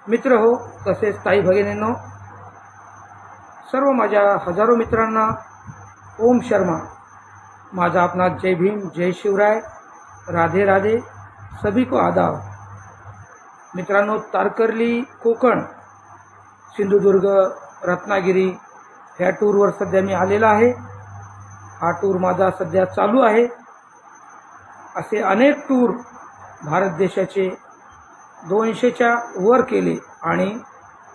मित्र हो, तसेच ताई भगिनींनो, सर्व माझ्या हजारो मित्रांना ओम शर्मा, माझा अपना जय भीम, जय शिवराय, राधे राधे, सभी को आदाब। मित्रांनो, तारकर्ली, कोकण, सिंधुदुर्ग, रत्नागिरी ह्या टूरवर सध्या मी आलेला आहे। हा टूर माझा सध्या चालू आहे। असे अनेक टूर भारत देशाचे 200च्या वर केले आणि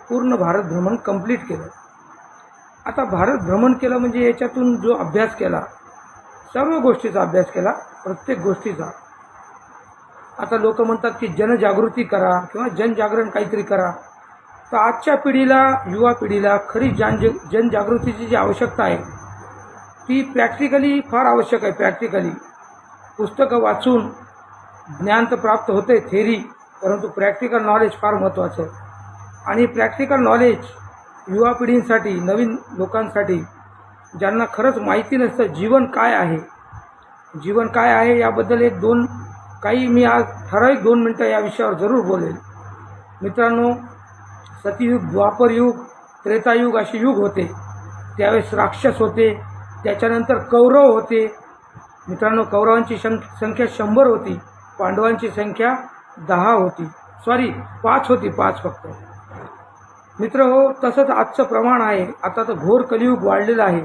पूर्ण भारत भ्रमण कंप्लीट केलं। आता भारत भ्रमण केलं म्हणजे याच्यातून जो अभ्यास केला, सर्व गोष्टीचा अभ्यास केला, प्रत्येक गोष्टीचा। आता लोक म्हणतात की जनजागृती करा किंवा जनजागरण काहीतरी करा। तर आजच्या पिढीला, युवा पिढीला खरी जनजागृतीची जी आवश्यकता आहे ती प्रॅक्टिकली फार आवश्यक आहे। प्रॅक्टिकली पुस्तकं वाचून ज्ञान तर प्राप्त होते, थेरी, परंतु प्रॅक्टिकल नॉलेज फार महत्त्वाचं आहे। आणि प्रॅक्टिकल नॉलेज युवा पिढींसाठी, नवीन लोकांसाठी, ज्यांना खरंच माहिती नसतं जीवन काय आहे, जीवन काय आहे याबद्दल काही मी आज ठराविक 2 मिनटं या विषयावर जरूर बोलेल। मित्रांनो, सतयुग, द्वापरयुग, त्रेतायुग असे युग होते। त्यावेळेस राक्षस होते, त्याच्यानंतर कौरव होते। मित्रांनो, कौरवांची संख्या 100 होती, पांडवांची संख्या 10 होती, 5 होती, 5 फक्त। मित्र हो, तसंच आजचं प्रमाण आहे। आता तर घोर कलियुग वाढलेलं आहे,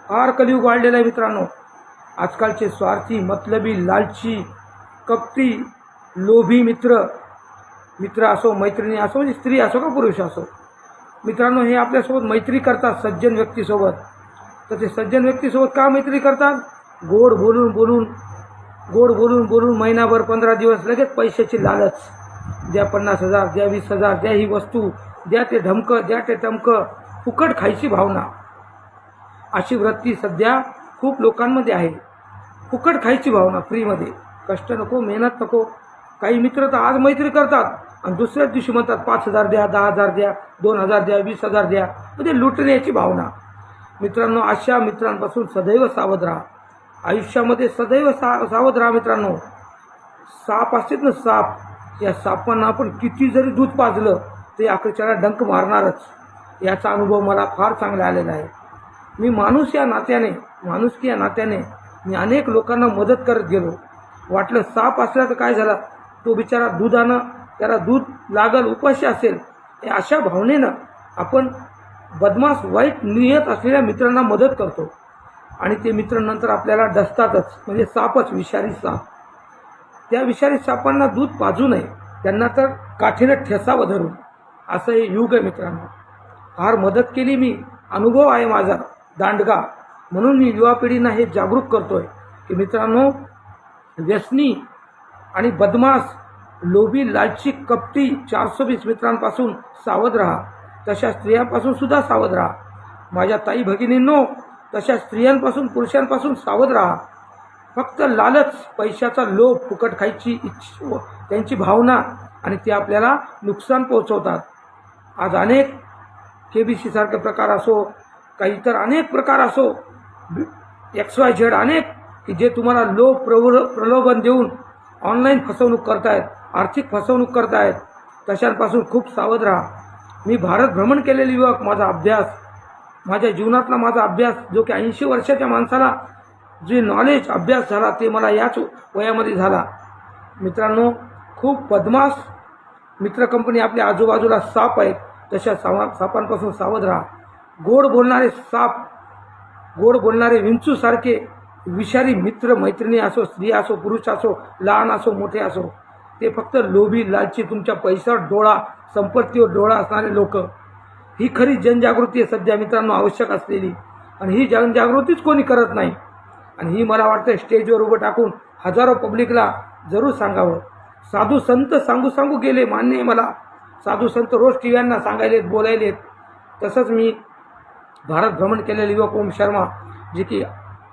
फार कलियुग वाढलेलं आहे। मित्रांनो, आजकालचे स्वार्थी, मतलबी, लालची, कपटी, लोभी मित्र असो, मैत्रिणी असो, म्हणजे स्त्री असो का पुरुष असो, मित्रांनो, हे आपल्यासोबत मैत्री करतात सज्जन व्यक्तीसोबत। तर ते सज्जन व्यक्तीसोबत का मैत्री करतात? गोड बोलून महिनाभर, 15 दिवस लगेच पैशाची लालच, द्या 50,000, द्या 20,000, द्या ही वस्तू, द्या ते धमकं, द्या ते टमकं, फुकट खायची भावना। अशी वृत्ती सध्या खूप लोकांमध्ये आहे। फुकट खायची भावना, फ्रीमध्ये, कष्ट नको, मेहनत नको। काही मित्र तर आज मैत्री करतात आणि दुसऱ्याच दिवशी म्हणतात 5,000 द्या, 10,000 द्या, 2,000 द्या, 20,000 द्या, म्हणजे लुटण्याची भावना। मित्रांनो, अशा मित्रांपासून सदैव सावध राहा। आयुष्यामध्ये सदैव सावध राहा। मित्रांनो, साप असतात ना, साप, या सापांना आपण किती जरी दूध पाजलं ते अखेरच्याला डंक मारणारच। याचा अनुभव मला फार चांगला आलेला आहे। मी माणुसकी या नात्याने मी अनेक लोकांना मदत करत गेलो। वाटलं साप असला तर काय झालं, तो बिचारा दुधानं, त्याला दूध लागल, उपाशी असेल, अशा भावनेनं आपण बदमाश, वाईट नियत असलेल्या मित्रांना मदत करतो आणि ते मित्र नंतर आपल्याला डसतातच, म्हणजे सापच, विषारी साप। त्या विषारी सापांना दूध पाजू नये, त्यांना तर काठीनं ठेसावं धरून। असं हे युग आहे मित्रांनो। फार मदत केली मी, अनुभव आहे माझा दांडगा, म्हणून मी युवा पिढींना हे जागरूक करतोय की मित्रांनो, व्यसनी आणि बदमाश, लोभी, लालची, कपटी, 420 मित्रांपासून सावध राहा। तशा स्त्रियांपासून सुद्धा सावध राहा। माझ्या ताई भगिनींनो, तशा स्त्रियांपासून, पुरुषांपासून सावध राहा। फक्त लालच, पैशाचा लोभ, फुकट खायची इच्छा, त्यांची भावना, आणि ते आपल्याला नुकसान पोहोचवतात। आज अनेक KBC सारखे प्रकार असो, काही इतर अनेक प्रकार असो, XYZ अनेक, की जे तुम्हाला लोभ, प्रलोभन देऊन ऑनलाईन फसवणूक करतायत, आर्थिक फसवणूक करतायत। तशांपासून खूप सावध राहा। मी भारत भ्रमण केलेले युवक, माझ्या जीवनातला माझा अभ्यास, जो की 80 वर्षाच्या माणसाला जे नॉलेज, अभ्यास झाला ते मला याच वयामध्ये झाला। मित्रांनो, खूप बदमाश मित्र कंपनी आपल्या आजूबाजूला साप आहेत, तशा सापांपासून सावध राहा। गोड बोलणारे साप, गोड बोलणारे विंचूसारखे विषारी मित्र, मैत्रिणी असो, स्त्री असो, पुरुष असो, लहान असो, मोठे असो, ते फक्त लोभी, लालची, तुमच्या पैशावर डोळा, संपत्तीवर डोळा असणारे लोक। ही खरी जनजागृती आहे सध्या मित्रांनो, आवश्यक असलेली, आणि ही जनजागृतीच कोणी करत नाही। आणि ही मला वाटतं स्टेजवर उभं टाकून हजारो पब्लिकला जरूर सांगावं। साधू संत सांगू गेले, मान्य आहे मला, साधू संत रोज टीव्यांना सांगायलेत, बोलायलेत। तसंच मी भारत भ्रमण केलेले युवक ओम शर्मा, जे की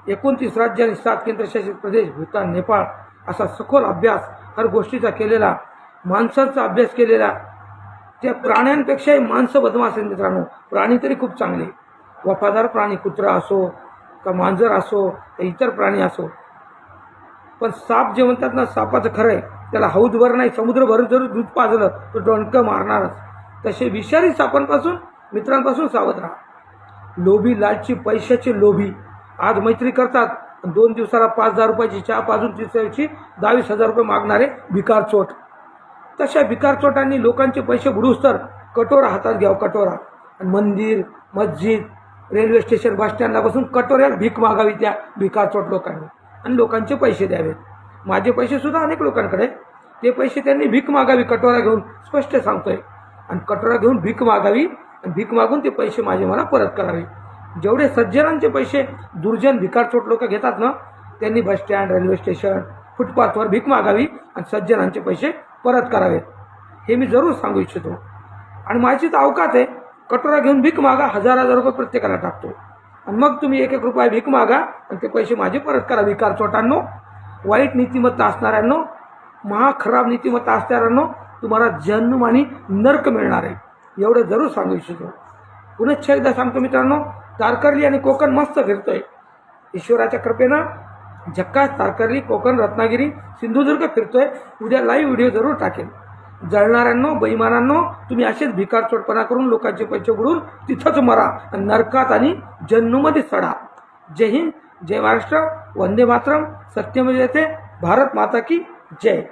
29 राज्य आणि 7 केंद्रशासित प्रदेश, भूतान, नेपाळ असा सखोल अभ्यास हर गोष्टीचा केलेला, माणसांचा अभ्यास केलेला। त्या प्राण्यांपेक्षाही माणसं बदमाश आहेत मित्रांनो। प्राणी तरी खूप चांगले, वफादार प्राणी, कुत्रा असो का मांजर असो का इतर प्राणी असो, पण साप जे म्हणतात ना, सापाचं खरं आहे, त्याला हौदभर नाही, समुद्रभर जर दूध पाजलं तर डोंडकं मारणारच। तसे विषारी सापांपासून मित्रांपासून सावध राहा. लोभी, लालची, पैशाचे लोभी आज मैत्री करतात, 2 दिवसाला 5,000 रुपयाची चहा पाजून तिसऱ्या दिवशी 22,000 रुपये मागणारे भिकार चोट. तशा भिकार चोटांनी लोकांचे पैसे बुडूस तर कटोरा हातात घ्यावं, कटोरा. आणि मंदिर, मस्जिद, रेल्वे स्टेशन, बस स्टँडला बसून कटोऱ्यात भीक मागावी त्या भिकार चोट लोकांनी आणि लोकांचे पैसे द्यावेत. माझे पैसे सुद्धा अनेक लोकांकडे, ते पैसे त्यांनी भीक मागावी कटोरा घेऊन, स्पष्ट सांगतोय. आणि कटोरा घेऊन भीक मागावी आणि भीक मागून ते पैसे माझे मला परत करावे. जेवढे सज्जनांचे पैसे दुर्जन भिकारचोट लोक घेतात ना, त्यांनी बस स्टँड, रेल्वे स्टेशन, फुटपाथवर भीक मागावी आणि सज्जनांचे पैसे परत करावेत. हे मी जरूर सांगू इच्छितो. आणि माझी तर अवकात आहे, कटोरा घेऊन भीक मागा, 1,000 रुपये प्रत्येकाला टाकतो. आणि मग तुम्ही 1-1 रुपया भीक मागा आणि ते पैसे माझे परत करा. भिकारचोटांनो, वाईट नीतिमत्ता असणाऱ्यांनो, महाखराब नीतिमत्ता असणाऱ्यांनो, तुम्हाला जन्म आणि नरक मिळणार आहे. एवढं जरूर सांगू इच्छितो. पुनश्च एकदा सांगतो मित्रांनो, तारकर्ली आणि कोकण मस्त फिरतोय. ईश्वराच्या कृपेनं झक्कास तारकर्ली, कोकण, रत्नागिरी, सिंधुदुर्ग फिरतोय. उद्या लाईव्ह व्हिडिओ जरूर टाकेल. जळणाऱ्यांनो, बेईमानांनो, तुम्ही असेच भिकारचोटपणा करून लोकांचे पैसे बुडून तिथंच मरा आणि नरकात आणि जन्ममध्ये सडा. जय हिंद, जय महाराष्ट्र, वंदे मातरम, सत्यमेव जयते, भारत माता की जय.